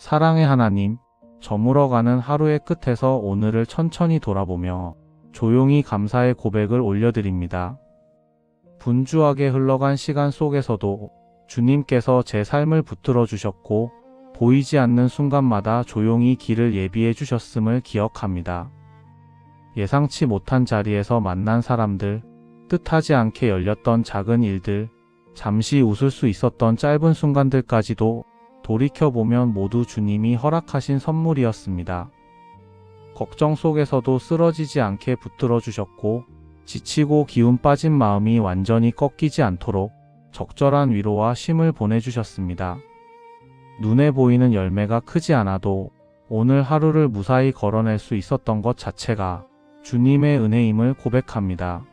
사랑의 하나님, 저물어가는 하루의 끝에서 오늘을 천천히 돌아보며 조용히 감사의 고백을 올려드립니다. 분주하게 흘러간 시간 속에서도 주님께서 제 삶을 붙들어 주셨고 보이지 않는 순간마다 조용히 길을 예비해 주셨음을 기억합니다. 예상치 못한 자리에서 만난 사람들, 뜻하지 않게 열렸던 작은 일들, 잠시 웃을 수 있었던 짧은 순간들까지도 돌이켜보면 모두 주님이 허락하신 선물이었습니다. 걱정 속에서도 쓰러지지 않게 붙들어 주셨고 지치고 기운 빠진 마음이 완전히 꺾이지 않도록 적절한 위로와 쉼을 보내주셨습니다. 눈에 보이는 열매가 크지 않아도 오늘 하루를 무사히 걸어낼 수 있었던 것 자체가 주님의 은혜임을 고백합니다.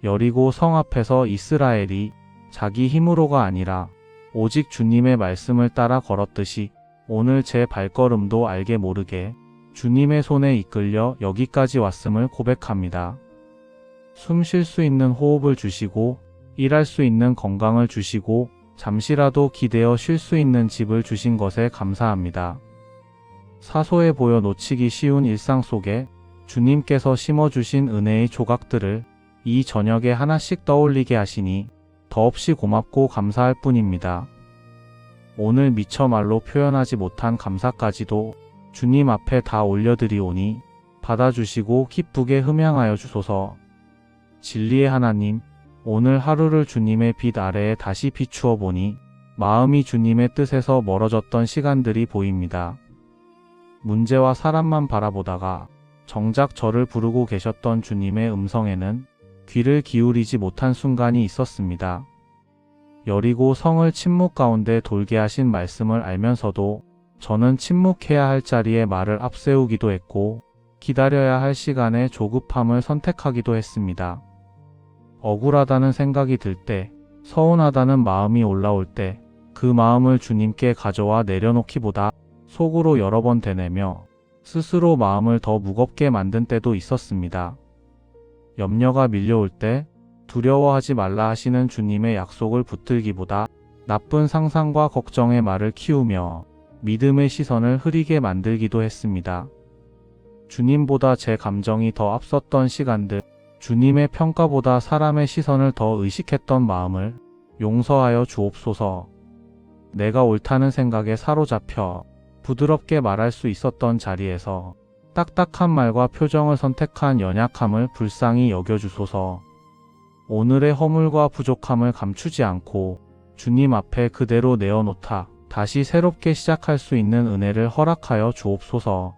여리고 성 앞에서 이스라엘이 자기 힘으로가 아니라 오직 주님의 말씀을 따라 걸었듯이 오늘 제 발걸음도 알게 모르게 주님의 손에 이끌려 여기까지 왔음을 고백합니다. 숨 쉴 수 있는 호흡을 주시고 일할 수 있는 건강을 주시고 잠시라도 기대어 쉴 수 있는 집을 주신 것에 감사합니다. 사소해 보여 놓치기 쉬운 일상 속에 주님께서 심어주신 은혜의 조각들을 이 저녁에 하나씩 떠올리게 하시니 더없이 고맙고 감사할 뿐입니다. 오늘 미처 말로 표현하지 못한 감사까지도 주님 앞에 다 올려드리오니 받아주시고 기쁘게 흠양하여 주소서. 진리의 하나님, 오늘 하루를 주님의 빛 아래에 다시 비추어 보니 마음이 주님의 뜻에서 멀어졌던 시간들이 보입니다. 문제와 사람만 바라보다가 정작 저를 부르고 계셨던 주님의 음성에는 귀를 기울이지 못한 순간이 있었습니다. 여리고 성을 침묵 가운데 돌게 하신 말씀을 알면서도 저는 침묵해야 할 자리에 말을 앞세우기도 했고 기다려야 할 시간에 조급함을 선택하기도 했습니다. 억울하다는 생각이 들 때, 서운하다는 마음이 올라올 때 그 마음을 주님께 가져와 내려놓기보다 속으로 여러 번 되뇌며 스스로 마음을 더 무겁게 만든 때도 있었습니다. 염려가 밀려올 때 두려워하지 말라 하시는 주님의 약속을 붙들기보다 나쁜 상상과 걱정의 말을 키우며 믿음의 시선을 흐리게 만들기도 했습니다. 주님보다 제 감정이 더 앞섰던 시간들, 주님의 평가보다 사람의 시선을 더 의식했던 마음을 용서하여 주옵소서. 내가 옳다는 생각에 사로잡혀 부드럽게 말할 수 있었던 자리에서 딱딱한 말과 표정을 선택한 연약함을 불쌍히 여겨주소서. 오늘의 허물과 부족함을 감추지 않고 주님 앞에 그대로 내어놓다 다시 새롭게 시작할 수 있는 은혜를 허락하여 주옵소서.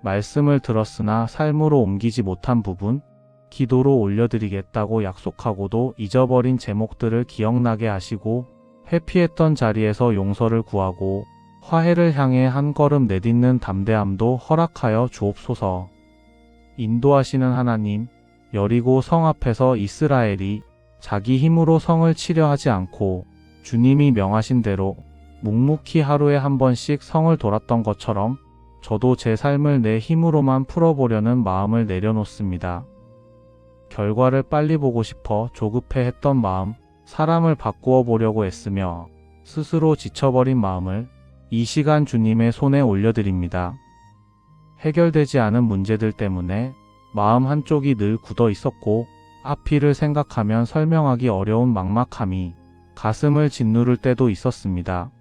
말씀을 들었으나 삶으로 옮기지 못한 부분, 기도로 올려드리겠다고 약속하고도 잊어버린 제목들을 기억나게 하시고 회피했던 자리에서 용서를 구하고 화해를 향해 한 걸음 내딛는 담대함도 허락하여 주옵소서. 인도하시는 하나님, 여리고 성 앞에서 이스라엘이 자기 힘으로 성을 치려 하지 않고 주님이 명하신 대로 묵묵히 하루에 한 번씩 성을 돌았던 것처럼 저도 제 삶을 내 힘으로만 풀어보려는 마음을 내려놓습니다. 결과를 빨리 보고 싶어 조급해 했던 마음, 사람을 바꾸어 보려고 애쓰며 스스로 지쳐버린 마음을 이 시간 주님의 손에 올려드립니다. 해결되지 않은 문제들 때문에 마음 한쪽이 늘 굳어 있었고 앞일을 생각하면 설명하기 어려운 막막함이 가슴을 짓누를 때도 있었습니다.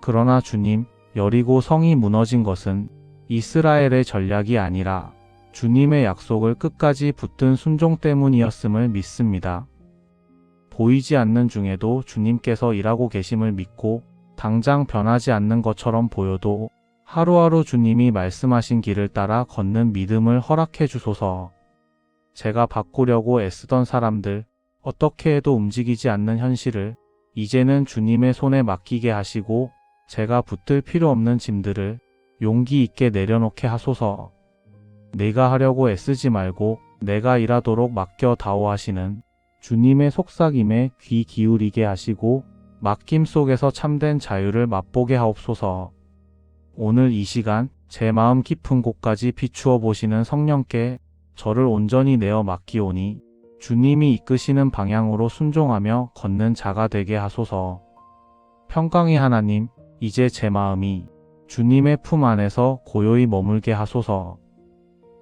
그러나 주님, 여리고 성이 무너진 것은 이스라엘의 전략이 아니라 주님의 약속을 끝까지 붙든 순종 때문이었음을 믿습니다. 보이지 않는 중에도 주님께서 일하고 계심을 믿고 당장 변하지 않는 것처럼 보여도 하루하루 주님이 말씀하신 길을 따라 걷는 믿음을 허락해 주소서. 제가 바꾸려고 애쓰던 사람들, 어떻게 해도 움직이지 않는 현실을 이제는 주님의 손에 맡기게 하시고 제가 붙들 필요 없는 짐들을 용기 있게 내려놓게 하소서. 내가 하려고 애쓰지 말고 내가 일하도록 맡겨다오 하시는 주님의 속삭임에 귀 기울이게 하시고 맡김 속에서 참된 자유를 맛보게 하옵소서. 오늘 이 시간 제 마음 깊은 곳까지 비추어 보시는 성령께 저를 온전히 내어 맡기오니 주님이 이끄시는 방향으로 순종하며 걷는 자가 되게 하소서. 평강의 하나님, 이제 제 마음이 주님의 품 안에서 고요히 머물게 하소서.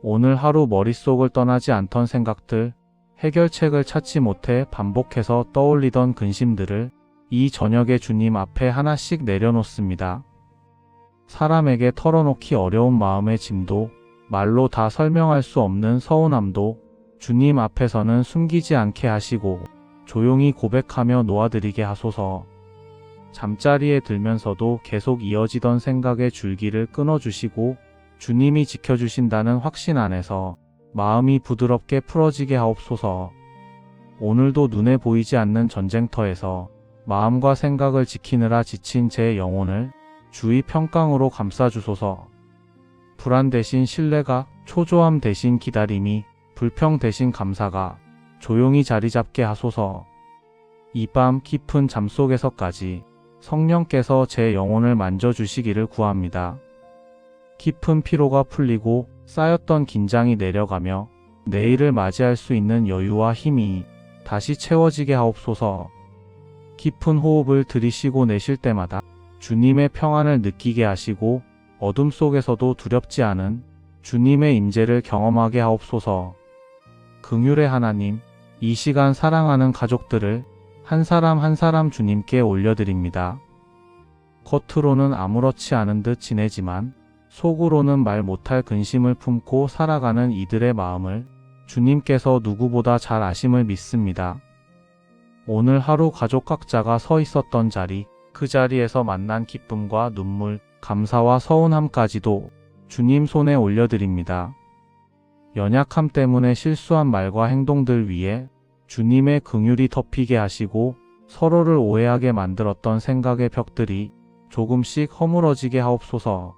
오늘 하루 머릿속을 떠나지 않던 생각들, 해결책을 찾지 못해 반복해서 떠올리던 근심들을 이 저녁에 주님 앞에 하나씩 내려놓습니다. 사람에게 털어놓기 어려운 마음의 짐도, 말로 다 설명할 수 없는 서운함도 주님 앞에서는 숨기지 않게 하시고 조용히 고백하며 놓아드리게 하소서. 잠자리에 들면서도 계속 이어지던 생각의 줄기를 끊어주시고 주님이 지켜주신다는 확신 안에서 마음이 부드럽게 풀어지게 하옵소서. 오늘도 눈에 보이지 않는 전쟁터에서 마음과 생각을 지키느라 지친 제 영혼을 주의 평강으로 감싸주소서. 불안 대신 신뢰가, 초조함 대신 기다림이, 불평 대신 감사가 조용히 자리 잡게 하소서. 이 밤 깊은 잠속에서까지 성령께서 제 영혼을 만져주시기를 구합니다. 깊은 피로가 풀리고 쌓였던 긴장이 내려가며 내일을 맞이할 수 있는 여유와 힘이 다시 채워지게 하옵소서. 깊은 호흡을 들이쉬고 내쉴 때마다 주님의 평안을 느끼게 하시고 어둠 속에서도 두렵지 않은 주님의 임재를 경험하게 하옵소서. 긍휼의 하나님, 이 시간 사랑하는 가족들을 한 사람 한 사람 주님께 올려드립니다. 겉으로는 아무렇지 않은 듯 지내지만 속으로는 말 못할 근심을 품고 살아가는 이들의 마음을 주님께서 누구보다 잘 아심을 믿습니다. 오늘 하루 가족 각자가 서 있었던 자리, 그 자리에서 만난 기쁨과 눈물, 감사와 서운함까지도 주님 손에 올려드립니다. 연약함 때문에 실수한 말과 행동들 위에 주님의 긍휼이 덮이게 하시고 서로를 오해하게 만들었던 생각의 벽들이 조금씩 허물어지게 하옵소서.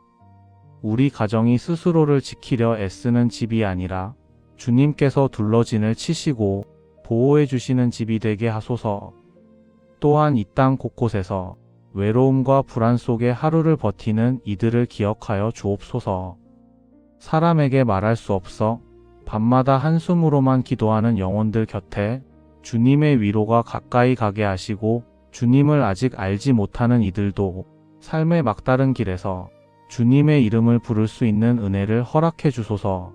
우리 가정이 스스로를 지키려 애쓰는 집이 아니라 주님께서 둘러진을 치시고 보호해 주시는 집이 되게 하소서. 또한 이 땅 곳곳에서 외로움과 불안 속에 하루를 버티는 이들을 기억하여 주옵소서. 사람에게 말할 수 없어 밤마다 한숨으로만 기도하는 영혼들 곁에 주님의 위로가 가까이 가게 하시고 주님을 아직 알지 못하는 이들도 삶의 막다른 길에서 주님의 이름을 부를 수 있는 은혜를 허락해 주소서.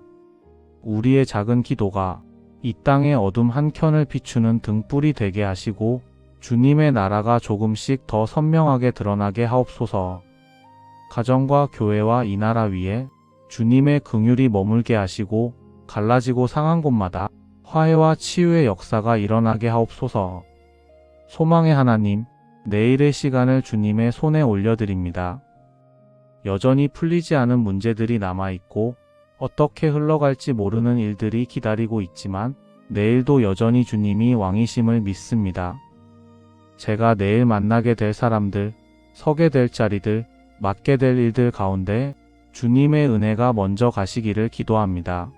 우리의 작은 기도가 이 땅의 어둠 한켠을 비추는 등불이 되게 하시고 주님의 나라가 조금씩 더 선명하게 드러나게 하옵소서. 가정과 교회와 이 나라 위에 주님의 긍휼이 머물게 하시고 갈라지고 상한 곳마다 화해와 치유의 역사가 일어나게 하옵소서. 소망의 하나님, 내일의 시간을 주님의 손에 올려드립니다. 여전히 풀리지 않은 문제들이 남아있고 어떻게 흘러갈지 모르는 일들이 기다리고 있지만 내일도 여전히 주님이 왕이심을 믿습니다. 제가 내일 만나게 될 사람들, 서게 될 자리들, 맡게 될 일들 가운데 주님의 은혜가 먼저 가시기를 기도합니다.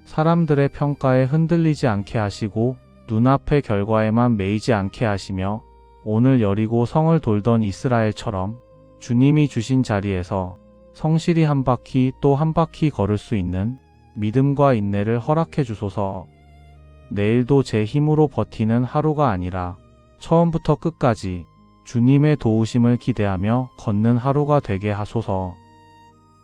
사람들의 평가에 흔들리지 않게 하시고 눈앞의 결과에만 매이지 않게 하시며 오늘 여리고 성을 돌던 이스라엘처럼 주님이 주신 자리에서 성실히 한 바퀴 또 한 바퀴 걸을 수 있는 믿음과 인내를 허락해 주소서. 내일도 제 힘으로 버티는 하루가 아니라 처음부터 끝까지 주님의 도우심을 기대하며 걷는 하루가 되게 하소서.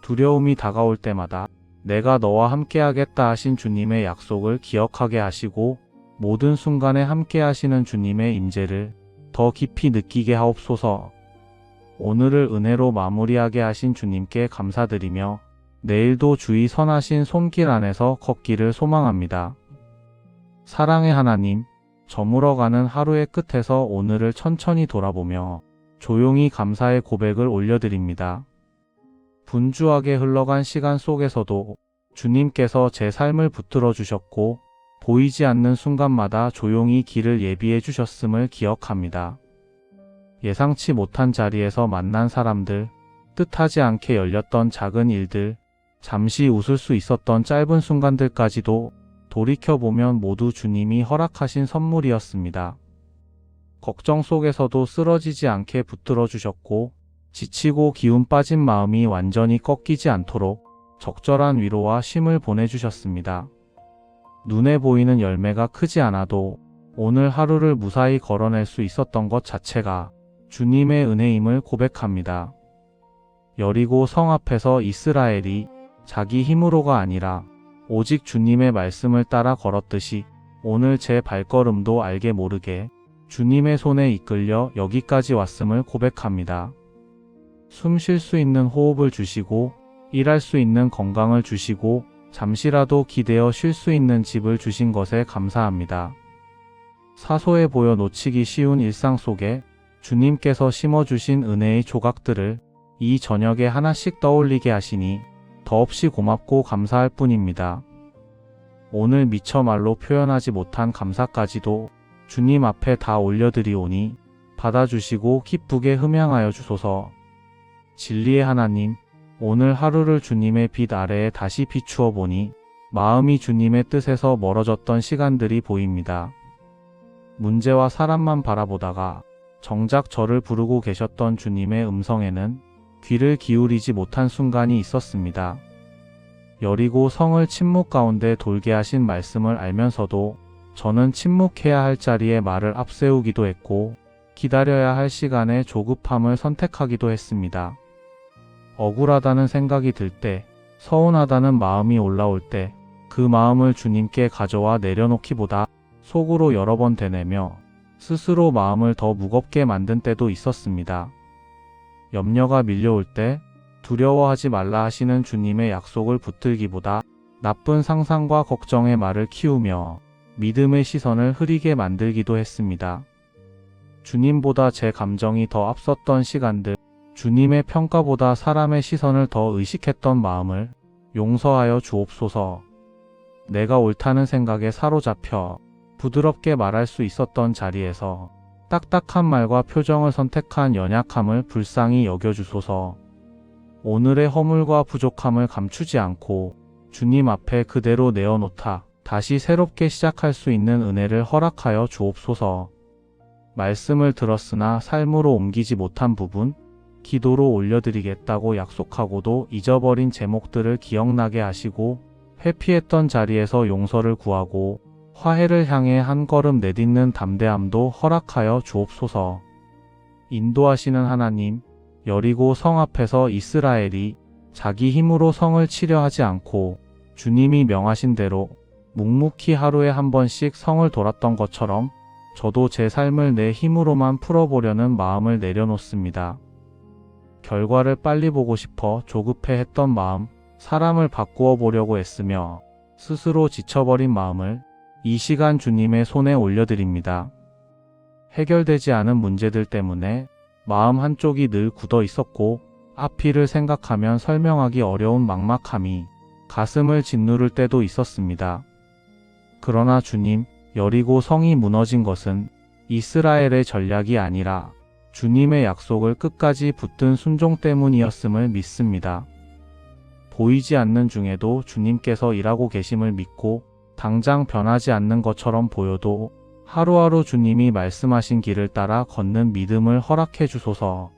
두려움이 다가올 때마다 내가 너와 함께하겠다 하신 주님의 약속을 기억하게 하시고 모든 순간에 함께 하시는 주님의 임재를 더 깊이 느끼게 하옵소서. 오늘을 은혜로 마무리하게 하신 주님께 감사드리며 내일도 주의 선하신 손길 안에서 걷기를 소망합니다. 사랑의 하나님, 저물어가는 하루의 끝에서 오늘을 천천히 돌아보며 조용히 감사의 고백을 올려드립니다. 분주하게 흘러간 시간 속에서도 주님께서 제 삶을 붙들어 주셨고 보이지 않는 순간마다 조용히 길을 예비해 주셨음을 기억합니다. 예상치 못한 자리에서 만난 사람들, 뜻하지 않게 열렸던 작은 일들, 잠시 웃을 수 있었던 짧은 순간들까지도 돌이켜보면 모두 주님이 허락하신 선물이었습니다. 걱정 속에서도 쓰러지지 않게 붙들어 주셨고 지치고 기운 빠진 마음이 완전히 꺾이지 않도록 적절한 위로와 쉼을 보내주셨습니다. 눈에 보이는 열매가 크지 않아도 오늘 하루를 무사히 걸어낼 수 있었던 것 자체가 주님의 은혜임을 고백합니다. 여리고 성 앞에서 이스라엘이 자기 힘으로가 아니라 오직 주님의 말씀을 따라 걸었듯이 오늘 제 발걸음도 알게 모르게 주님의 손에 이끌려 여기까지 왔음을 고백합니다. 숨 쉴 수 있는 호흡을 주시고 일할 수 있는 건강을 주시고 잠시라도 기대어 쉴 수 있는 집을 주신 것에 감사합니다. 사소해 보여 놓치기 쉬운 일상 속에 주님께서 심어주신 은혜의 조각들을 이 저녁에 하나씩 떠올리게 하시니 더없이 고맙고 감사할 뿐입니다. 오늘 미처 말로 표현하지 못한 감사까지도 주님 앞에 다 올려드리오니 받아주시고 기쁘게 흠양하여 주소서. 진리의 하나님, 오늘 하루를 주님의 빛 아래에 다시 비추어 보니 마음이 주님의 뜻에서 멀어졌던 시간들이 보입니다. 문제와 사람만 바라보다가 정작 저를 부르고 계셨던 주님의 음성에는 귀를 기울이지 못한 순간이 있었습니다. 여리고 성을 침묵 가운데 돌게 하신 말씀을 알면서도 저는 침묵해야 할 자리에 말을 앞세우기도 했고 기다려야 할 시간에 조급함을 선택하기도 했습니다. 억울하다는 생각이 들 때, 서운하다는 마음이 올라올 때 그 마음을 주님께 가져와 내려놓기보다 속으로 여러 번 되뇌며 스스로 마음을 더 무겁게 만든 때도 있었습니다. 염려가 밀려올 때 두려워하지 말라 하시는 주님의 약속을 붙들기보다 나쁜 상상과 걱정의 말을 키우며 믿음의 시선을 흐리게 만들기도 했습니다. 주님보다 제 감정이 더 앞섰던 시간들, 주님의 평가보다 사람의 시선을 더 의식했던 마음을 용서하여 주옵소서. 내가 옳다는 생각에 사로잡혀 부드럽게 말할 수 있었던 자리에서 딱딱한 말과 표정을 선택한 연약함을 불쌍히 여겨주소서. 오늘의 허물과 부족함을 감추지 않고 주님 앞에 그대로 내어놓다 다시 새롭게 시작할 수 있는 은혜를 허락하여 주옵소서. 말씀을 들었으나 삶으로 옮기지 못한 부분, 기도로 올려드리겠다고 약속하고도 잊어버린 제목들을 기억나게 하시고 회피했던 자리에서 용서를 구하고 화해를 향해 한 걸음 내딛는 담대함도 허락하여 주옵소서. 인도하시는 하나님, 여리고 성 앞에서 이스라엘이 자기 힘으로 성을 치려 하지 않고 주님이 명하신 대로 묵묵히 하루에 한 번씩 성을 돌았던 것처럼 저도 제 삶을 내 힘으로만 풀어보려는 마음을 내려놓습니다. 결과를 빨리 보고 싶어 조급해 했던 마음, 사람을 바꾸어 보려고 애쓰며 스스로 지쳐버린 마음을 이 시간 주님의 손에 올려드립니다. 해결되지 않은 문제들 때문에 마음 한쪽이 늘 굳어 있었고 앞일을 생각하면 설명하기 어려운 막막함이 가슴을 짓누를 때도 있었습니다. 그러나 주님, 여리고 성이 무너진 것은 이스라엘의 전략이 아니라 주님의 약속을 끝까지 붙든 순종 때문이었음을 믿습니다. 보이지 않는 중에도 주님께서 일하고 계심을 믿고 당장 변하지 않는 것처럼 보여도 하루하루 주님이 말씀하신 길을 따라 걷는 믿음을 허락해 주소서.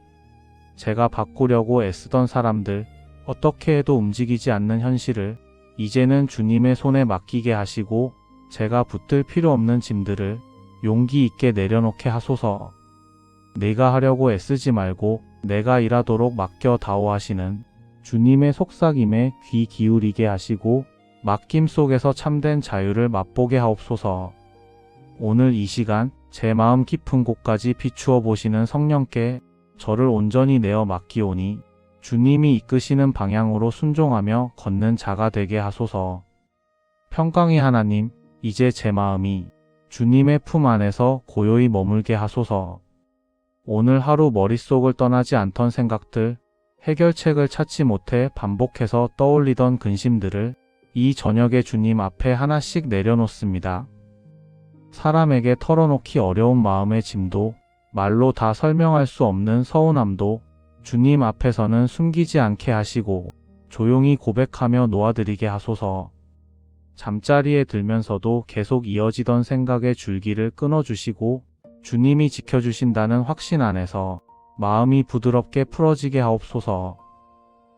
제가 바꾸려고 애쓰던 사람들, 어떻게 해도 움직이지 않는 현실을 이제는 주님의 손에 맡기게 하시고 제가 붙들 필요 없는 짐들을 용기 있게 내려놓게 하소서. 내가 하려고 애쓰지 말고 내가 일하도록 맡겨다오 하시는 주님의 속삭임에 귀 기울이게 하시고 맡김 속에서 참된 자유를 맛보게 하옵소서. 오늘 이 시간 제 마음 깊은 곳까지 비추어 보시는 성령께 저를 온전히 내어 맡기오니 주님이 이끄시는 방향으로 순종하며 걷는 자가 되게 하소서. 평강의 하나님, 이제 제 마음이 주님의 품 안에서 고요히 머물게 하소서. 오늘 하루 머릿속을 떠나지 않던 생각들, 해결책을 찾지 못해 반복해서 떠올리던 근심들을 이 저녁에 주님 앞에 하나씩 내려놓습니다. 사람에게 털어놓기 어려운 마음의 짐도, 말로 다 설명할 수 없는 서운함도 주님 앞에서는 숨기지 않게 하시고 조용히 고백하며 놓아드리게 하소서. 잠자리에 들면서도 계속 이어지던 생각의 줄기를 끊어주시고 주님이 지켜주신다는 확신 안에서 마음이 부드럽게 풀어지게 하옵소서.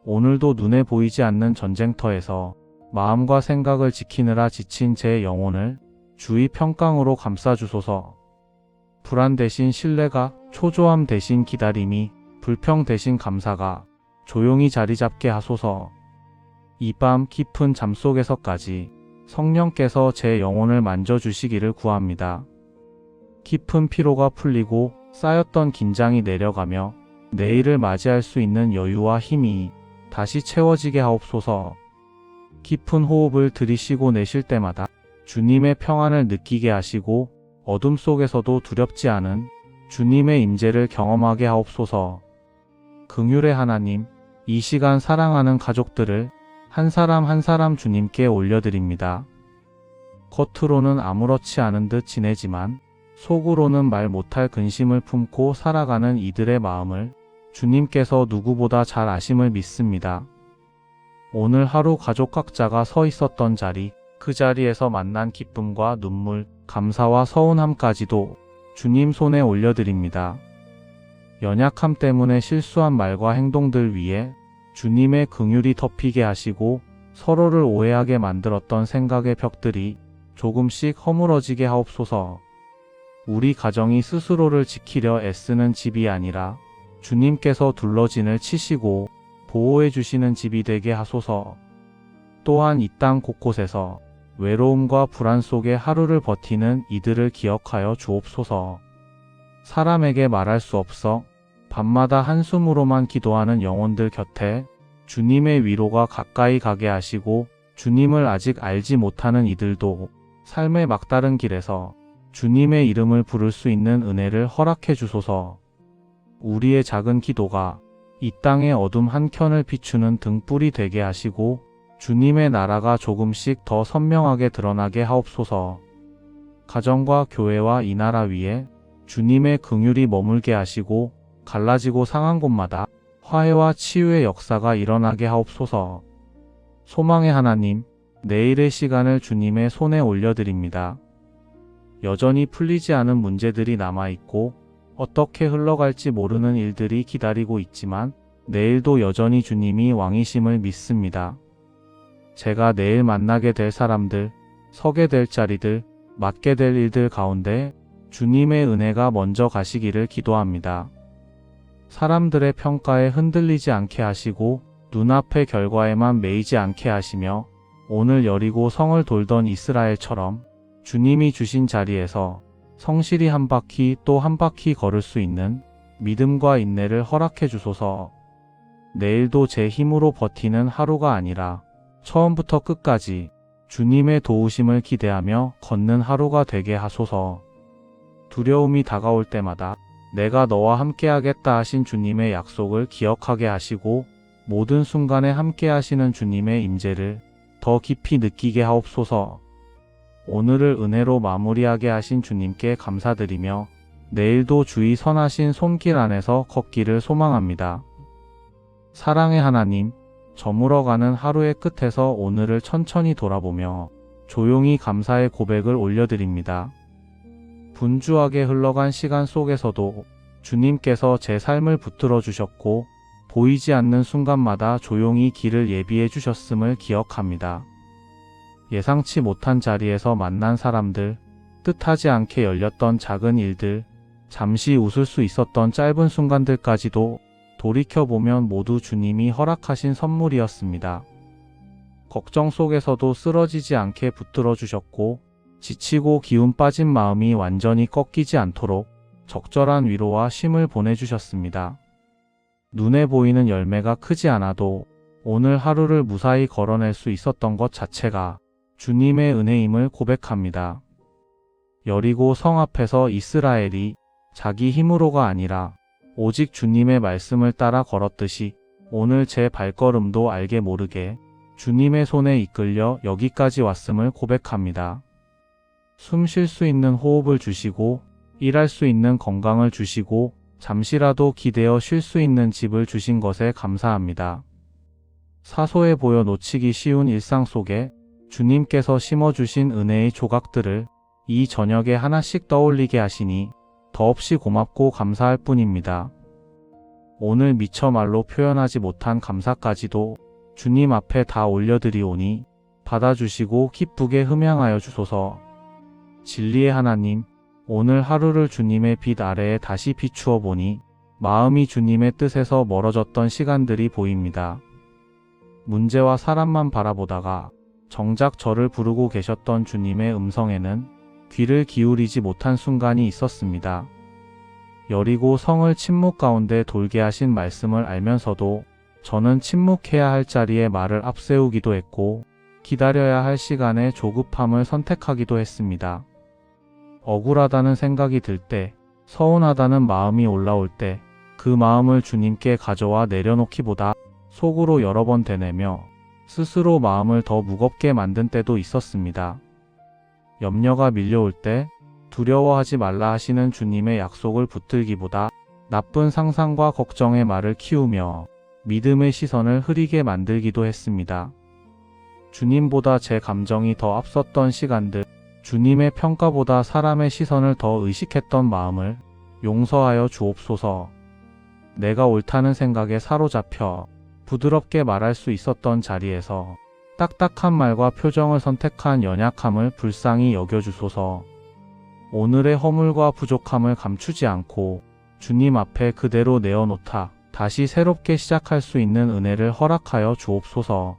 오늘도 눈에 보이지 않는 전쟁터에서 마음과 생각을 지키느라 지친 제 영혼을 주의 평강으로 감싸주소서. 불안 대신 신뢰가, 초조함 대신 기다림이, 불평 대신 감사가 조용히 자리 잡게 하소서. 이 밤 깊은 잠속에서까지 성령께서 제 영혼을 만져주시기를 구합니다. 깊은 피로가 풀리고 쌓였던 긴장이 내려가며 내일을 맞이할 수 있는 여유와 힘이 다시 채워지게 하옵소서. 깊은 호흡을 들이쉬고 내쉴 때마다 주님의 평안을 느끼게 하시고 어둠 속에서도 두렵지 않은 주님의 임재를 경험하게 하옵소서. 긍휼의 하나님, 이 시간 사랑하는 가족들을 한 사람 한 사람 주님께 올려드립니다. 겉으로는 아무렇지 않은 듯 지내지만 속으로는 말 못할 근심을 품고 살아가는 이들의 마음을 주님께서 누구보다 잘 아심을 믿습니다. 오늘 하루 가족 각자가 서 있었던 자리, 그 자리에서 만난 기쁨과 눈물, 감사와 서운함까지도 주님 손에 올려드립니다. 연약함 때문에 실수한 말과 행동들 위에 주님의 긍휼이 덮이게 하시고 서로를 오해하게 만들었던 생각의 벽들이 조금씩 허물어지게 하옵소서. 우리 가정이 스스로를 지키려 애쓰는 집이 아니라 주님께서 둘러진을 치시고 보호해 주시는 집이 되게 하소서. 또한 이 땅 곳곳에서 외로움과 불안 속에 하루를 버티는 이들을 기억하여 주옵소서. 사람에게 말할 수 없어 밤마다 한숨으로만 기도하는 영혼들 곁에 주님의 위로가 가까이 가게 하시고 주님을 아직 알지 못하는 이들도 삶의 막다른 길에서 주님의 이름을 부를 수 있는 은혜를 허락해 주소서. 우리의 작은 기도가 이 땅의 어둠 한켠을 비추는 등불이 되게 하시고 주님의 나라가 조금씩 더 선명하게 드러나게 하옵소서. 가정과 교회와 이 나라 위에 주님의 긍휼이 머물게 하시고 갈라지고 상한 곳마다 화해와 치유의 역사가 일어나게 하옵소서. 소망의 하나님, 내일의 시간을 주님의 손에 올려드립니다. 여전히 풀리지 않은 문제들이 남아있고 어떻게 흘러갈지 모르는 일들이 기다리고 있지만 내일도 여전히 주님이 왕이심을 믿습니다. 제가 내일 만나게 될 사람들, 서게 될 자리들, 맡게 될 일들 가운데 주님의 은혜가 먼저 가시기를 기도합니다. 사람들의 평가에 흔들리지 않게 하시고 눈앞의 결과에만 매이지 않게 하시며 오늘 여리고 성을 돌던 이스라엘처럼 주님이 주신 자리에서 성실히 한 바퀴 또 한 바퀴 걸을 수 있는 믿음과 인내를 허락해 주소서. 내일도 제 힘으로 버티는 하루가 아니라 처음부터 끝까지 주님의 도우심을 기대하며 걷는 하루가 되게 하소서. 두려움이 다가올 때마다 내가 너와 함께하겠다 하신 주님의 약속을 기억하게 하시고 모든 순간에 함께 하시는 주님의 임재를 더 깊이 느끼게 하옵소서. 오늘을 은혜로 마무리하게 하신 주님께 감사드리며 내일도 주의 선하신 손길 안에서 걷기를 소망합니다. 사랑의 하나님, 저물어가는 하루의 끝에서 오늘을 천천히 돌아보며 조용히 감사의 고백을 올려드립니다. 분주하게 흘러간 시간 속에서도 주님께서 제 삶을 붙들어 주셨고 보이지 않는 순간마다 조용히 길을 예비해 주셨음을 기억합니다. 예상치 못한 자리에서 만난 사람들, 뜻하지 않게 열렸던 작은 일들, 잠시 웃을 수 있었던 짧은 순간들까지도 돌이켜보면 모두 주님이 허락하신 선물이었습니다. 걱정 속에서도 쓰러지지 않게 붙들어 주셨고 지치고 기운 빠진 마음이 완전히 꺾이지 않도록 적절한 위로와 쉼을 보내주셨습니다. 눈에 보이는 열매가 크지 않아도 오늘 하루를 무사히 걸어낼 수 있었던 것 자체가 주님의 은혜임을 고백합니다. 여리고 성 앞에서 이스라엘이 자기 힘으로가 아니라 오직 주님의 말씀을 따라 걸었듯이 오늘 제 발걸음도 알게 모르게 주님의 손에 이끌려 여기까지 왔음을 고백합니다. 숨 쉴 수 있는 호흡을 주시고 일할 수 있는 건강을 주시고 잠시라도 기대어 쉴 수 있는 집을 주신 것에 감사합니다. 사소해 보여 놓치기 쉬운 일상 속에 주님께서 심어주신 은혜의 조각들을 이 저녁에 하나씩 떠올리게 하시니 더없이 고맙고 감사할 뿐입니다. 오늘 미처 말로 표현하지 못한 감사까지도 주님 앞에 다 올려드리오니 받아주시고 기쁘게 흠양하여 주소서. 진리의 하나님, 오늘 하루를 주님의 빛 아래에 다시 비추어 보니 마음이 주님의 뜻에서 멀어졌던 시간들이 보입니다. 문제와 사람만 바라보다가 정작 저를 부르고 계셨던 주님의 음성에는 귀를 기울이지 못한 순간이 있었습니다. 여리고 성을 침묵 가운데 돌게 하신 말씀을 알면서도 저는 침묵해야 할 자리에 말을 앞세우기도 했고 기다려야 할 시간에 조급함을 선택하기도 했습니다. 억울하다는 생각이 들 때, 서운하다는 마음이 올라올 때 그 마음을 주님께 가져와 내려놓기보다 속으로 여러 번 되뇌며 스스로 마음을 더 무겁게 만든 때도 있었습니다. 염려가 밀려올 때 두려워하지 말라 하시는 주님의 약속을 붙들기보다 나쁜 상상과 걱정의 말을 키우며 믿음의 시선을 흐리게 만들기도 했습니다. 주님보다 제 감정이 더 앞섰던 시간들, 주님의 평가보다 사람의 시선을 더 의식했던 마음을 용서하여 주옵소서. 내가 옳다는 생각에 사로잡혀 부드럽게 말할 수 있었던 자리에서 딱딱한 말과 표정을 선택한 연약함을 불쌍히 여겨주소서. 오늘의 허물과 부족함을 감추지 않고 주님 앞에 그대로 내어놓다 다시 새롭게 시작할 수 있는 은혜를 허락하여 주옵소서.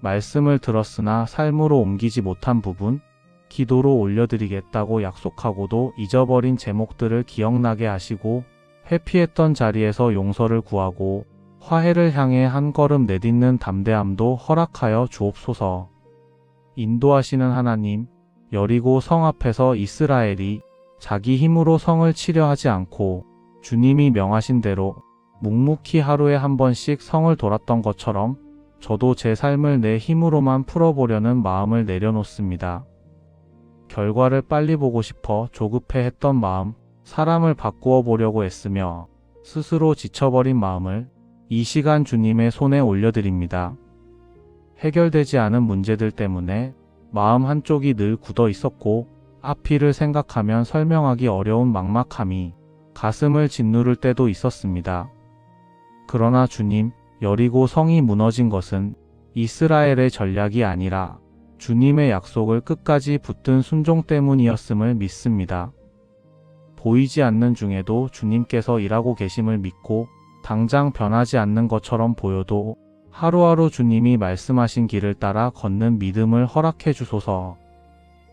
말씀을 들었으나 삶으로 옮기지 못한 부분, 기도로 올려드리겠다고 약속하고도 잊어버린 제목들을 기억나게 하시고 회피했던 자리에서 용서를 구하고 화해를 향해 한 걸음 내딛는 담대함도 허락하여 주옵소서. 인도하시는 하나님, 여리고 성 앞에서 이스라엘이 자기 힘으로 성을 치려 하지 않고 주님이 명하신 대로 묵묵히 하루에 한 번씩 성을 돌았던 것처럼 저도 제 삶을 내 힘으로만 풀어보려는 마음을 내려놓습니다. 결과를 빨리 보고 싶어 조급해 했던 마음, 사람을 바꾸어 보려고 애쓰며 스스로 지쳐버린 마음을 이 시간 주님의 손에 올려드립니다. 해결되지 않은 문제들 때문에 마음 한쪽이 늘 굳어 있었고 앞일을 생각하면 설명하기 어려운 막막함이 가슴을 짓누를 때도 있었습니다. 그러나 주님, 여리고 성이 무너진 것은 이스라엘의 전략이 아니라 주님의 약속을 끝까지 붙든 순종 때문이었음을 믿습니다. 보이지 않는 중에도 주님께서 일하고 계심을 믿고 당장 변하지 않는 것처럼 보여도 하루하루 주님이 말씀하신 길을 따라 걷는 믿음을 허락해 주소서.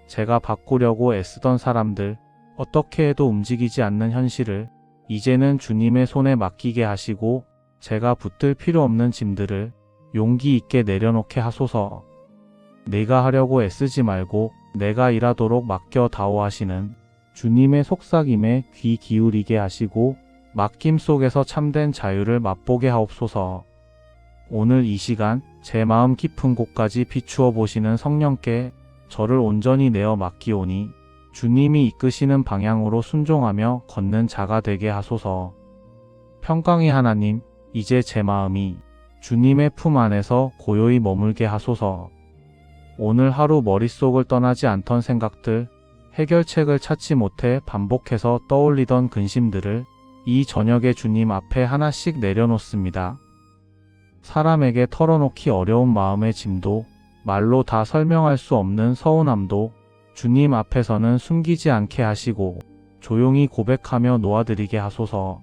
제가 바꾸려고 애쓰던 사람들, 어떻게 해도 움직이지 않는 현실을 이제는 주님의 손에 맡기게 하시고 제가 붙들 필요 없는 짐들을 용기 있게 내려놓게 하소서. 내가 하려고 애쓰지 말고 내가 일하도록 맡겨다오 하시는 주님의 속삭임에 귀 기울이게 하시고 맡김 속에서 참된 자유를 맛보게 하옵소서. 오늘 이 시간 제 마음 깊은 곳까지 비추어 보시는 성령께 저를 온전히 내어 맡기오니 주님이 이끄시는 방향으로 순종하며 걷는 자가 되게 하소서. 평강의 하나님, 이제 제 마음이 주님의 품 안에서 고요히 머물게 하소서. 오늘 하루 머릿속을 떠나지 않던 생각들, 해결책을 찾지 못해 반복해서 떠올리던 근심들을 이 저녁에 주님 앞에 하나씩 내려놓습니다. 사람에게 털어놓기 어려운 마음의 짐도, 말로 다 설명할 수 없는 서운함도 주님 앞에서는 숨기지 않게 하시고 조용히 고백하며 놓아드리게 하소서.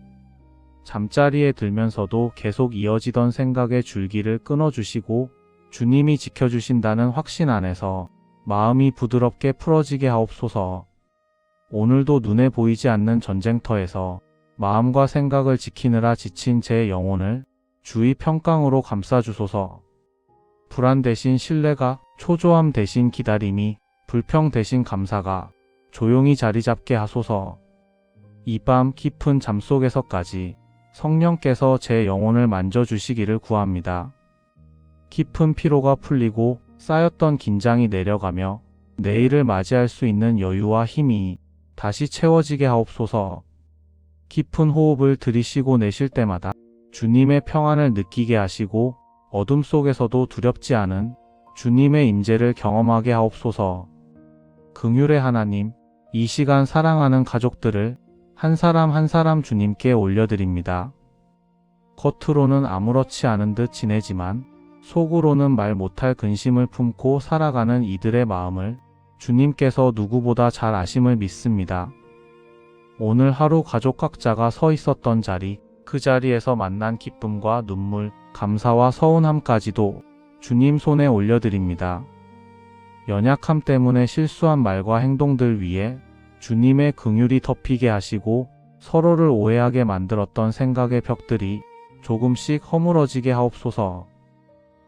잠자리에 들면서도 계속 이어지던 생각의 줄기를 끊어주시고 주님이 지켜주신다는 확신 안에서 마음이 부드럽게 풀어지게 하옵소서. 오늘도 눈에 보이지 않는 전쟁터에서 마음과 생각을 지키느라 지친 제 영혼을 주의 평강으로 감싸주소서. 불안 대신 신뢰가, 초조함 대신 기다림이, 불평 대신 감사가 조용히 자리 잡게 하소서. 이 밤 깊은 잠 속에서까지 성령께서 제 영혼을 만져주시기를 구합니다. 깊은 피로가 풀리고 쌓였던 긴장이 내려가며 내일을 맞이할 수 있는 여유와 힘이 다시 채워지게 하옵소서. 깊은 호흡을 들이쉬고 내쉴 때마다 주님의 평안을 느끼게 하시고 어둠 속에서도 두렵지 않은 주님의 임재를 경험하게 하옵소서. 긍휼의 하나님, 이 시간 사랑하는 가족들을 한 사람 한 사람 주님께 올려드립니다. 겉으로는 아무렇지 않은 듯 지내지만 속으로는 말 못할 근심을 품고 살아가는 이들의 마음을 주님께서 누구보다 잘 아심을 믿습니다. 오늘 하루 가족 각자가 서 있었던 자리, 그 자리에서 만난 기쁨과 눈물, 감사와 서운함까지도 주님 손에 올려드립니다. 연약함 때문에 실수한 말과 행동들 위에 주님의 긍휼이 덮이게 하시고 서로를 오해하게 만들었던 생각의 벽들이 조금씩 허물어지게 하옵소서.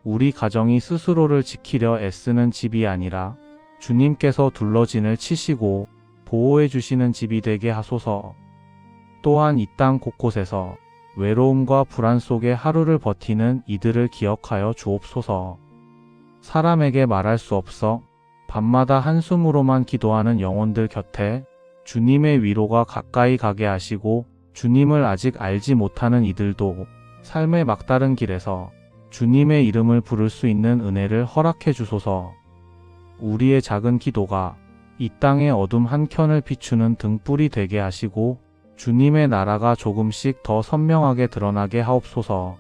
우리 가정이 스스로를 지키려 애쓰는 집이 아니라 주님께서 둘러진을 치시고 보호해 주시는 집이 되게 하소서. 또한 이 땅 곳곳에서 외로움과 불안 속에 하루를 버티는 이들을 기억하여 주옵소서. 사람에게 말할 수 없어 밤마다 한숨으로만 기도하는 영혼들 곁에 주님의 위로가 가까이 가게 하시고 주님을 아직 알지 못하는 이들도 삶의 막다른 길에서 주님의 이름을 부를 수 있는 은혜를 허락해 주소서. 우리의 작은 기도가 이 땅의 어둠 한켠을 비추는 등불이 되게 하시고 주님의 나라가 조금씩 더 선명하게 드러나게 하옵소서.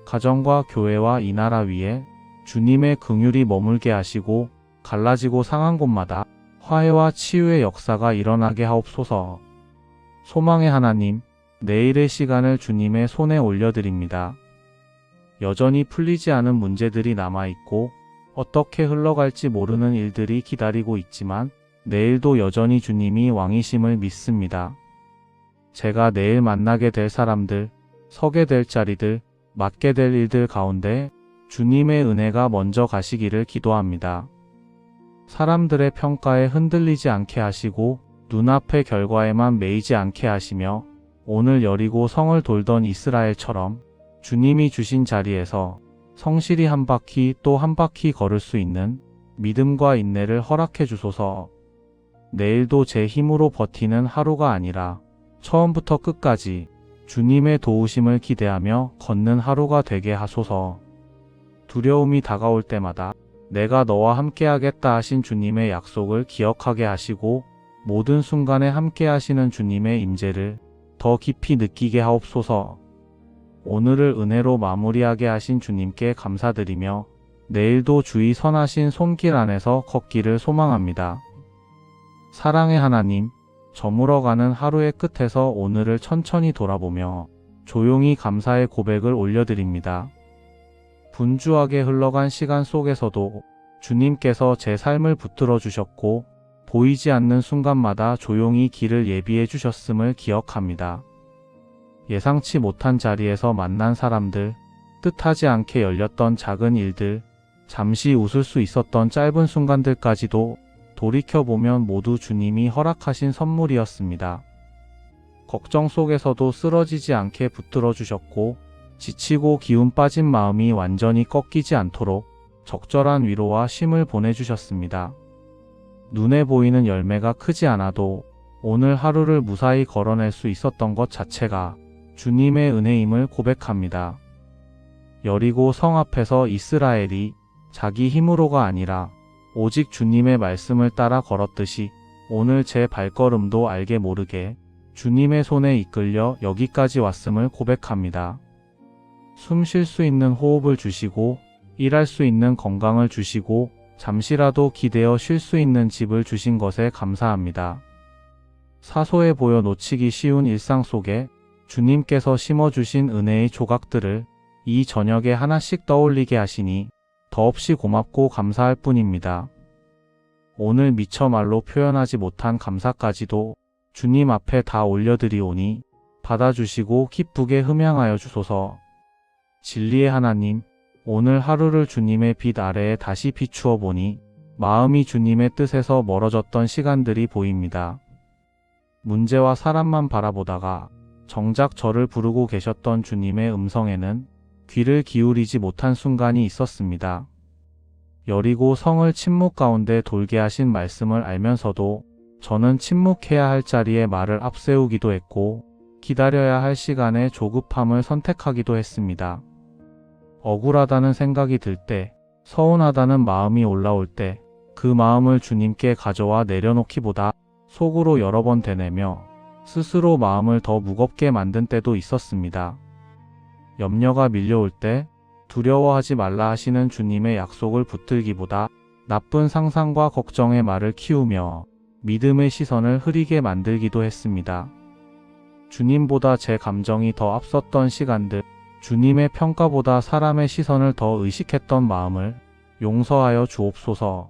가정과 교회와 이 나라 위에 주님의 긍휼이 머물게 하시고 갈라지고 상한 곳마다 화해와 치유의 역사가 일어나게 하옵소서. 소망의 하나님, 내일의 시간을 주님의 손에 올려드립니다. 여전히 풀리지 않은 문제들이 남아있고 어떻게 흘러갈지 모르는 일들이 기다리고 있지만 내일도 여전히 주님이 왕이심을 믿습니다. 제가 내일 만나게 될 사람들, 서게 될 자리들, 맡게 될 일들 가운데 주님의 은혜가 먼저 가시기를 기도합니다. 사람들의 평가에 흔들리지 않게 하시고 눈앞의 결과에만 매이지 않게 하시며 오늘 여리고 성을 돌던 이스라엘처럼 주님이 주신 자리에서 성실히 한 바퀴 또 한 바퀴 걸을 수 있는 믿음과 인내를 허락해 주소서. 내일도 제 힘으로 버티는 하루가 아니라 처음부터 끝까지 주님의 도우심을 기대하며 걷는 하루가 되게 하소서. 두려움이 다가올 때마다 내가 너와 함께하겠다 하신 주님의 약속을 기억하게 하시고 모든 순간에 함께 하시는 주님의 임재를 더 깊이 느끼게 하옵소서. 오늘을 은혜로 마무리하게 하신 주님께 감사드리며 내일도 주의 선하신 손길 안에서 걷기를 소망합니다. 사랑의 하나님, 저물어가는 하루의 끝에서 오늘을 천천히 돌아보며 조용히 감사의 고백을 올려드립니다. 분주하게 흘러간 시간 속에서도 주님께서 제 삶을 붙들어 주셨고 보이지 않는 순간마다 조용히 길을 예비해 주셨음을 기억합니다. 예상치 못한 자리에서 만난 사람들, 뜻하지 않게 열렸던 작은 일들, 잠시 웃을 수 있었던 짧은 순간들까지도 돌이켜보면 모두 주님이 허락하신 선물이었습니다. 걱정 속에서도 쓰러지지 않게 붙들어 주셨고 지치고 기운 빠진 마음이 완전히 꺾이지 않도록 적절한 위로와 쉼을 보내주셨습니다. 눈에 보이는 열매가 크지 않아도 오늘 하루를 무사히 걸어낼 수 있었던 것 자체가 주님의 은혜임을 고백합니다. 여리고 성 앞에서 이스라엘이 자기 힘으로가 아니라 오직 주님의 말씀을 따라 걸었듯이 오늘 제 발걸음도 알게 모르게 주님의 손에 이끌려 여기까지 왔음을 고백합니다. 숨 쉴 수 있는 호흡을 주시고 일할 수 있는 건강을 주시고 잠시라도 기대어 쉴 수 있는 집을 주신 것에 감사합니다. 사소해 보여 놓치기 쉬운 일상 속에 주님께서 심어주신 은혜의 조각들을 이 저녁에 하나씩 떠올리게 하시니 더없이 고맙고 감사할 뿐입니다. 오늘 미처 말로 표현하지 못한 감사까지도 주님 앞에 다 올려드리오니 받아주시고 기쁘게 흠양하여 주소서. 진리의 하나님, 오늘 하루를 주님의 빛 아래에 다시 비추어 보니 마음이 주님의 뜻에서 멀어졌던 시간들이 보입니다. 문제와 사람만 바라보다가 정작 저를 부르고 계셨던 주님의 음성에는 귀를 기울이지 못한 순간이 있었습니다. 여리고 성을 침묵 가운데 돌게 하신 말씀을 알면서도 저는 침묵해야 할 자리에 말을 앞세우기도 했고 기다려야 할 시간에 조급함을 선택하기도 했습니다. 억울하다는 생각이 들 때, 서운하다는 마음이 올라올 때 그 마음을 주님께 가져와 내려놓기보다 속으로 여러 번 되뇌며 스스로 마음을 더 무겁게 만든 때도 있었습니다. 염려가 밀려올 때 두려워하지 말라 하시는 주님의 약속을 붙들기보다 나쁜 상상과 걱정의 말을 키우며 믿음의 시선을 흐리게 만들기도 했습니다. 주님보다 제 감정이 더 앞섰던 시간들, 주님의 평가보다 사람의 시선을 더 의식했던 마음을 용서하여 주옵소서.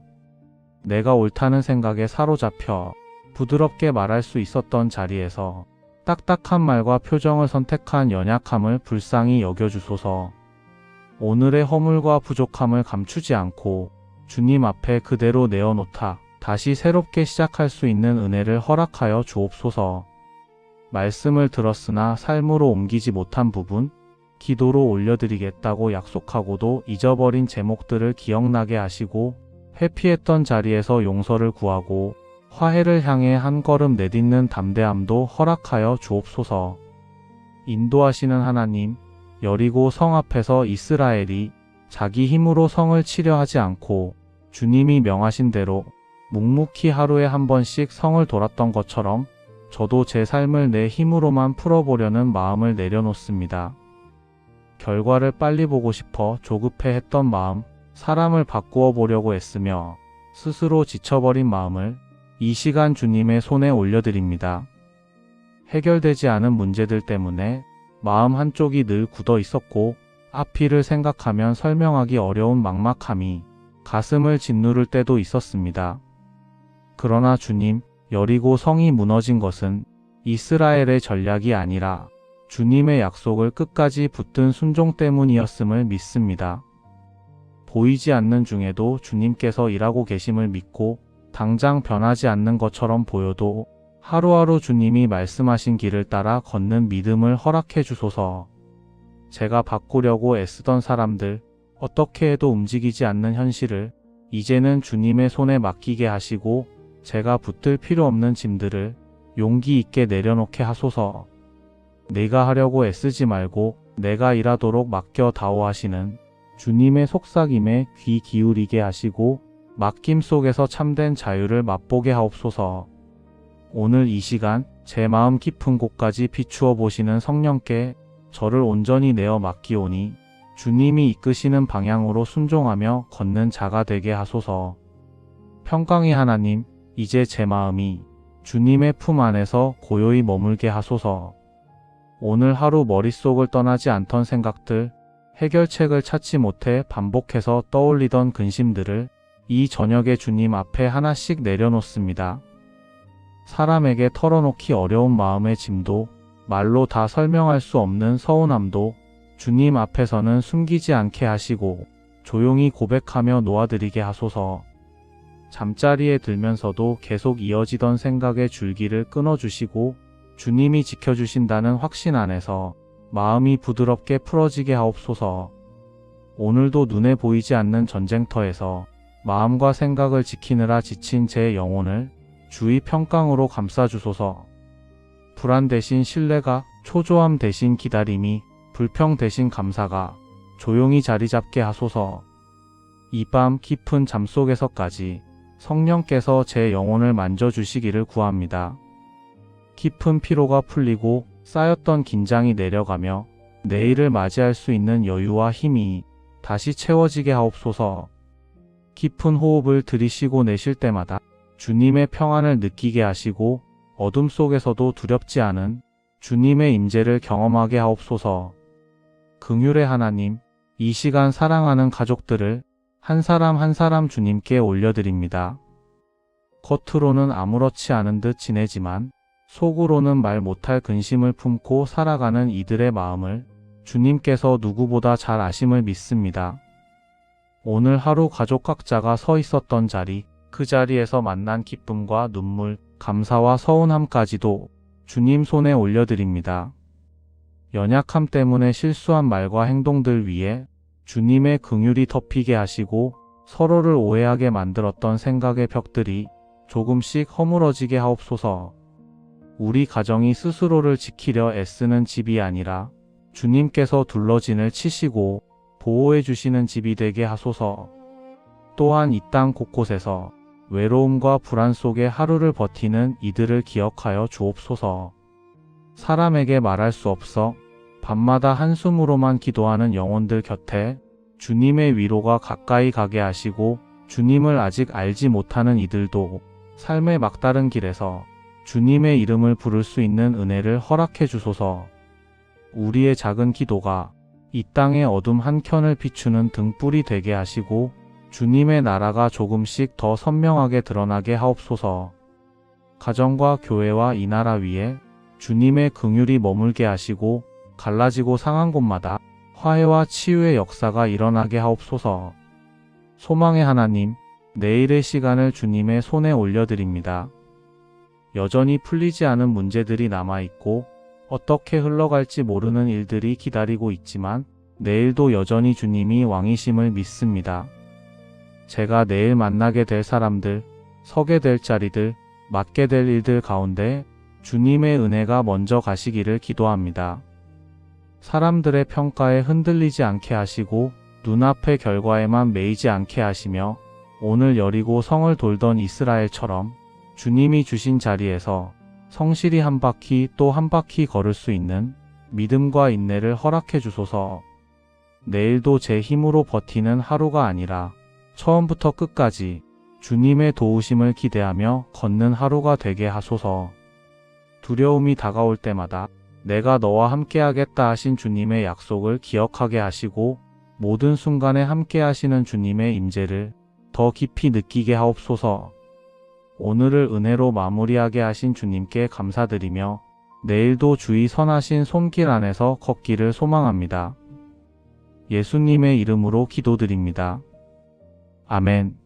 내가 옳다는 생각에 사로잡혀 부드럽게 말할 수 있었던 자리에서 딱딱한 말과 표정을 선택한 연약함을 불쌍히 여겨주소서. 오늘의 허물과 부족함을 감추지 않고 주님 앞에 그대로 내어놓다 다시 새롭게 시작할 수 있는 은혜를 허락하여 주옵소서. 말씀을 들었으나 삶으로 옮기지 못한 부분, 기도로 올려드리겠다고 약속하고도 잊어버린 제목들을 기억나게 하시고 회피했던 자리에서 용서를 구하고 화해를 향해 한 걸음 내딛는 담대함도 허락하여 주옵소서. 인도하시는 하나님, 여리고 성 앞에서 이스라엘이 자기 힘으로 성을 치려 하지 않고 주님이 명하신 대로 묵묵히 하루에 한 번씩 성을 돌았던 것처럼 저도 제 삶을 내 힘으로만 풀어보려는 마음을 내려놓습니다. 결과를 빨리 보고 싶어 조급해 했던 마음, 사람을 바꾸어 보려고 애쓰며 스스로 지쳐버린 마음을 이 시간 주님의 손에 올려드립니다. 해결되지 않은 문제들 때문에 마음 한쪽이 늘 굳어 있었고 앞일을 생각하면 설명하기 어려운 막막함이 가슴을 짓누를 때도 있었습니다. 그러나 주님, 여리고 성이 무너진 것은 이스라엘의 전략이 아니라 주님의 약속을 끝까지 붙든 순종 때문이었음을 믿습니다. 보이지 않는 중에도 주님께서 일하고 계심을 믿고 당장 변하지 않는 것처럼 보여도 하루하루 주님이 말씀하신 길을 따라 걷는 믿음을 허락해 주소서. 제가 바꾸려고 애쓰던 사람들, 어떻게 해도 움직이지 않는 현실을 이제는 주님의 손에 맡기게 하시고 제가 붙들 필요 없는 짐들을 용기 있게 내려놓게 하소서. 내가 하려고 애쓰지 말고 내가 일하도록 맡겨다오 하시는 주님의 속삭임에 귀 기울이게 하시고 맡김 속에서 참된 자유를 맛보게 하옵소서. 오늘 이 시간 제 마음 깊은 곳까지 비추어 보시는 성령께 저를 온전히 내어 맡기오니 주님이 이끄시는 방향으로 순종하며 걷는 자가 되게 하소서. 평강의 하나님, 이제 제 마음이 주님의 품 안에서 고요히 머물게 하소서. 오늘 하루 머릿속을 떠나지 않던 생각들, 해결책을 찾지 못해 반복해서 떠올리던 근심들을 이 저녁에 주님 앞에 하나씩 내려놓습니다. 사람에게 털어놓기 어려운 마음의 짐도, 말로 다 설명할 수 없는 서운함도 주님 앞에서는 숨기지 않게 하시고 조용히 고백하며 놓아드리게 하소서. 잠자리에 들면서도 계속 이어지던 생각의 줄기를 끊어주시고 주님이 지켜주신다는 확신 안에서 마음이 부드럽게 풀어지게 하옵소서. 오늘도 눈에 보이지 않는 전쟁터에서 마음과 생각을 지키느라 지친 제 영혼을 주의 평강으로 감싸주소서. 불안 대신 신뢰가, 초조함 대신 기다림이, 불평 대신 감사가 조용히 자리 잡게 하소서. 이 밤 깊은 잠 속에서까지 성령께서 제 영혼을 만져주시기를 구합니다. 깊은 피로가 풀리고 쌓였던 긴장이 내려가며 내일을 맞이할 수 있는 여유와 힘이 다시 채워지게 하옵소서. 깊은 호흡을 들이쉬고 내쉴 때마다 주님의 평안을 느끼게 하시고 어둠 속에서도 두렵지 않은 주님의 임재를 경험하게 하옵소서. 긍휼의 하나님, 이 시간 사랑하는 가족들을 한 사람 한 사람 주님께 올려드립니다. 겉으로는 아무렇지 않은 듯 지내지만 속으로는 말 못할 근심을 품고 살아가는 이들의 마음을 주님께서 누구보다 잘 아심을 믿습니다. 오늘 하루 가족 각자가 서 있었던 자리, 그 자리에서 만난 기쁨과 눈물, 감사와 서운함까지도 주님 손에 올려드립니다. 연약함 때문에 실수한 말과 행동들 위에 주님의 긍휼이 덮이게 하시고 서로를 오해하게 만들었던 생각의 벽들이 조금씩 허물어지게 하옵소서. 우리 가정이 스스로를 지키려 애쓰는 집이 아니라 주님께서 둘러진을 치시고 보호해 주시는 집이 되게 하소서. 또한 이 땅 곳곳에서 외로움과 불안 속에 하루를 버티는 이들을 기억하여 주옵소서. 사람에게 말할 수 없어 밤마다 한숨으로만 기도하는 영혼들 곁에 주님의 위로가 가까이 가게 하시고 주님을 아직 알지 못하는 이들도 삶의 막다른 길에서 주님의 이름을 부를 수 있는 은혜를 허락해 주소서. 우리의 작은 기도가 이 땅의 어둠 한켠을 비추는 등불이 되게 하시고 주님의 나라가 조금씩 더 선명하게 드러나게 하옵소서. 가정과 교회와 이 나라 위에 주님의 긍휼이 머물게 하시고 갈라지고 상한 곳마다 화해와 치유의 역사가 일어나게 하옵소서. 소망의 하나님, 내일의 시간을 주님의 손에 올려드립니다. 여전히 풀리지 않은 문제들이 남아있고 어떻게 흘러갈지 모르는 일들이 기다리고 있지만 내일도 여전히 주님이 왕이심을 믿습니다. 제가 내일 만나게 될 사람들, 서게 될 자리들, 맡게 될 일들 가운데 주님의 은혜가 먼저 가시기를 기도합니다. 사람들의 평가에 흔들리지 않게 하시고 눈앞의 결과에만 매이지 않게 하시며 오늘 여리고 성을 돌던 이스라엘처럼 주님이 주신 자리에서 성실히 한 바퀴 또 한 바퀴 걸을 수 있는 믿음과 인내를 허락해 주소서. 내일도 제 힘으로 버티는 하루가 아니라 처음부터 끝까지 주님의 도우심을 기대하며 걷는 하루가 되게 하소서. 두려움이 다가올 때마다 내가 너와 함께하겠다 하신 주님의 약속을 기억하게 하시고 모든 순간에 함께 하시는 주님의 임재를 더 깊이 느끼게 하옵소서. 오늘을 은혜로 마무리하게 하신 주님께 감사드리며 내일도 주의 선하신 손길 안에서 걷기를 소망합니다. 예수님의 이름으로 기도드립니다. 아멘.